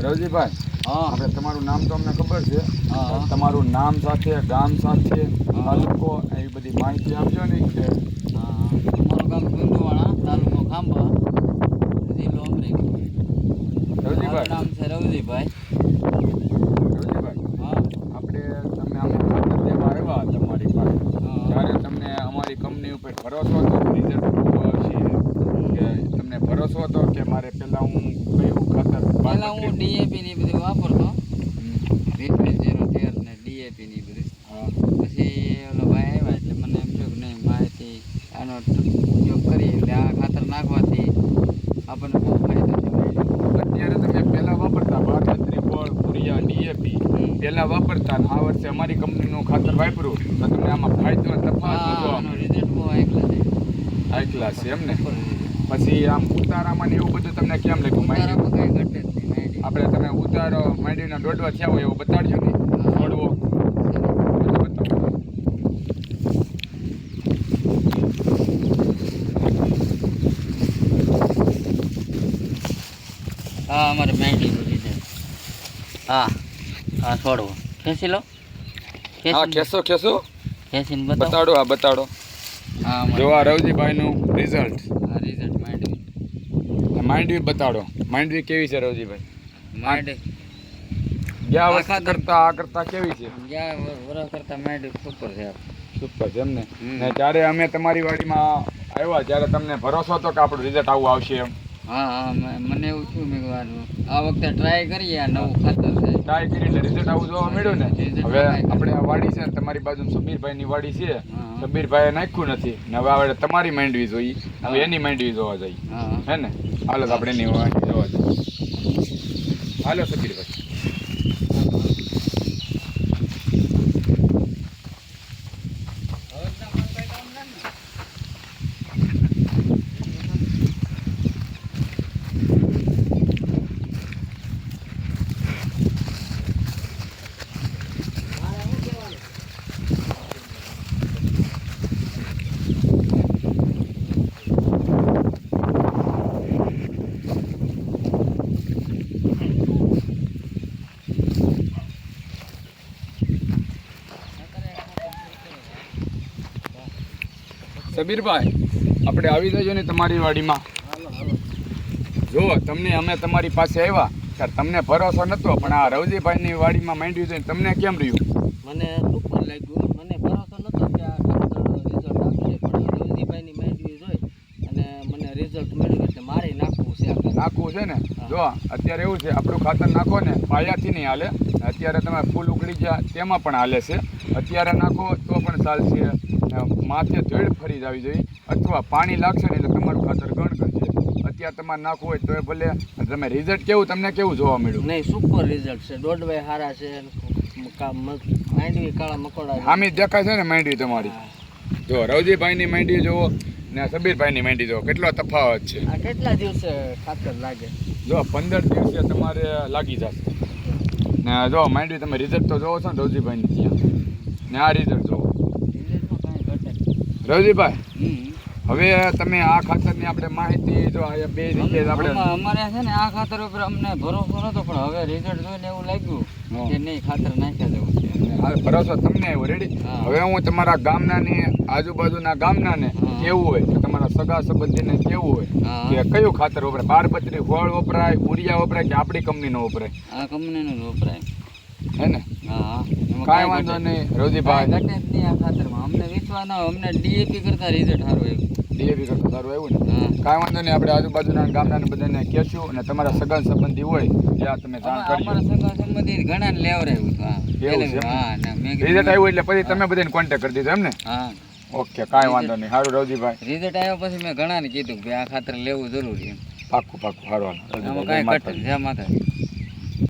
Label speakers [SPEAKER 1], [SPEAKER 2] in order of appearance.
[SPEAKER 1] રવજીભાઈ, આપણે તમારું નામ તો અમને ખબર છે, તમારું નામ સાથે ગામ સાથે તાલુકો એવી બધી માહિતી આપજો ને. કે
[SPEAKER 2] અમારું ગામ ગુંદવાણા, તાલુકો ખાંભા, જિલ્લો અમરેલી.
[SPEAKER 1] રવજીભાઈ,
[SPEAKER 2] નામ છે રવજીભાઈ.
[SPEAKER 1] આપણે તમે આમ ખાતર દેવા આવ્યા તમારી પાસે, ત્યારે તમને અમારી કંપની ઉપર ભરોસો હતો, રિઝલ્ટ બહુ આવશે, કે તમને ભરોસો હતો કે મારે પહેલાં હું કયું ખાતર?
[SPEAKER 2] પહેલાં હું ડીએપી ની બધું વાપરતો, 20-0-13 ને ડીએપી ની બધું. પછી ઓલો ભાઈ આવ્યા એટલે મને એમ થયું કે નહીં, માહિતી આનો ઉપયોગ કરી એટલે આ ખાતર નાખવાથી આપણને બહુ ફાયદો થયો.
[SPEAKER 1] અત્યારે તમે પહેલાં વાપરતા 32 ત્રિપોળ યુરિયા ડીએપી પહેલાં વાપરતા, આ વર્ષે અમારી કંપનીનું ખાતર વાપર્યું તો તમને આમાં ફાયદો તફાવત
[SPEAKER 2] રિઝલ્ટ બહુ હાઈ
[SPEAKER 1] ક્લાસ છે એમ ને? પછી આમ ઉતારામાં ને એવું બધું તમને કેમ લાગ્યું? આપણે તમે ઉતારો માંડીના દોડવા થયા હોય એવું બતાડજો ને. દોડવો
[SPEAKER 2] હા, અમારે માંડી બધી છે. હા હા, છોડવો ખેંચી લો.
[SPEAKER 1] હા, ખેંચો
[SPEAKER 2] ખેંચીને
[SPEAKER 1] બતાડો. હા, બતાડો.
[SPEAKER 2] હા,
[SPEAKER 1] જો આ રવજીભાઈનું રિઝલ્ટ.
[SPEAKER 2] આ રિઝલ્ટ
[SPEAKER 1] માંડવી બતાડો. માંડવી કેવી છે રવજીભાઈ?
[SPEAKER 2] માંડવી
[SPEAKER 1] ગયા વર્ષ કરતા આ કરતા કેવી છે?
[SPEAKER 2] ગયા વર્ષ કરતા માંડવી સુપર છે.
[SPEAKER 1] સુપર છે એમ ને? ત્યારે અમે તમારી વાડીમાં આવ્યા ત્યારે તમને ભરોસો હતો કે આપણું રિઝલ્ટ આવું આવશે એમ?
[SPEAKER 2] હા, મને એવું થયું, મેં આ વખતે ટ્રાય કરીએ, આ નવું ખાતર છે,
[SPEAKER 1] ટ્રાય કરી એટલે રિઝલ્ટ આવું જોવા મળ્યું ને. હવે આપણે આ વાડી છે ને, તમારી બાજુ સબીરભાઈની વાડી છે, સબીરભાઈએ નાખ્યું નથી ને, હવે આપણે તમારી માંડવી જોઈએ, હવે એની માંડવી જોવા જઈએ, હે ને? હાલો આપણે એની માંડવી જોવા જઈએ. હાલો સબીરભાઈ. સબીરભાઈ, આપણે આવી જજો ને તમારી વાડીમાં. જો તમને અમે તમારી પાસે આવ્યા ત્યારે તમને ભરોસો નહોતો, પણ આ રવજીભાઈની વાડીમાં માંડ્યું છે, તમને કેમ રહ્યું?
[SPEAKER 2] મને સુપર લાગ્યું. મને ભરોસો નહોતો કે આ ખાતર રિઝલ્ટ આપશે, પણ રવજીભાઈની માંડવી જોઈ અને મને રિઝલ્ટ મળ્યું એટલે મારે નાખવું છે.
[SPEAKER 1] નાખવું છે ને? જો અત્યારે એવું છે, આપણું ખાતર નાખો ને પાયાથી નહીં હાલે, અત્યારે તમે ફૂલ ઉકળી ગયા તેમાં પણ હાલે છે. અત્યારે નાખો તો પણ ચાલશે, માથે ધોળ ફરી જ આવી જોઈએ, અથવા પાણી લાગશે ને એટલે તમારું ખાતર ગણ કરશે. અત્યારે તમારે નાખવું હોય તો ભલે. તમે રિઝલ્ટ કેવું, તમને કેવું જોવા મળ્યું?
[SPEAKER 2] નહીં, સુપર રિઝલ્ટ છે. દોડવાય સારા છે, માંડવી કાળા મકોડા
[SPEAKER 1] આમી જ દેખાય છે ને માંડવી તમારી. જો રવજીભાઈની માંડવી જુઓ ને સબીરભાઈની માંડવી જુઓ, કેટલો તફાવત છે.
[SPEAKER 2] આ કેટલા દિવસે ખાતર લાગે?
[SPEAKER 1] જો 15 દિવસે તમારે લાગી જશે ને. જો માંડવી તમે રિઝલ્ટ તો જોવો છો ને રવજીભાઈની ત્યાં, ને આ રિઝલ્ટ જોવો. રવજીભાઈ, હવે તમે આ ખાતરની આપણે માહિતી જો બે રીતે આપણે
[SPEAKER 2] અમારે છે ને આ ખાતર ઉપર અમને ભરોસો નતો, પણ હવે રિઝલ્ટ જોઈને એવું લાગ્યું કે નહીં, ખાતર નાખ્યા જવું છે.
[SPEAKER 1] ભરોસો તમને આવ્યો. રેડી? હવે હું તમારા ગામના ને આજુબાજુના ગામના ને કેવું હોય કે તમારા સગા સંબંધીને કેવું હોય કે કયું ખાતર વપરાય? 12-32 ફળ વપરાય, ઉરિયા વપરાય કે આપણી કંપનીનો વપરાય?
[SPEAKER 2] આ કંપનીનો જ વપરાય,
[SPEAKER 1] હે ને?
[SPEAKER 2] હા,
[SPEAKER 1] કાંઈ વાંધો નહીં રવજીભાઈ.
[SPEAKER 2] ઘટે જ નહીં આ ખાતરમાં. અમને વિશ્વાસ ન હોય, અમને ડીએપી કરતા રિઝલ્ટ સારું આવ્યું.
[SPEAKER 1] ડીએપી કરતા સારું આવ્યું ને? કાંઈ વાંધો નહીં, આપણે આજુબાજુના ગામના બધાને કહેશું, અને તમારા સગા સંબંધી હોય ત્યાં તમે જાણ કરજો.
[SPEAKER 2] અમારા સગા સંબંધી ઘણા લેવરાયું હતું.
[SPEAKER 1] રિઝલ્ટ આવ્યું એટલે પછી તમે બધાને કોન્ટેક્ટ કરી દીધો એમ ને?
[SPEAKER 2] હા,
[SPEAKER 1] ઓકે, કાંઈ વાંધો નહીં. સારું રવજીભાઈ,
[SPEAKER 2] રિઝલ્ટ આવ્યા પછી મેં ઘણાને કીધું કે આ ખાતર લેવું જરૂરી એમ.
[SPEAKER 1] પાક્કું. સારું,
[SPEAKER 2] આમાં કાંઈ ઘટે જય માતા.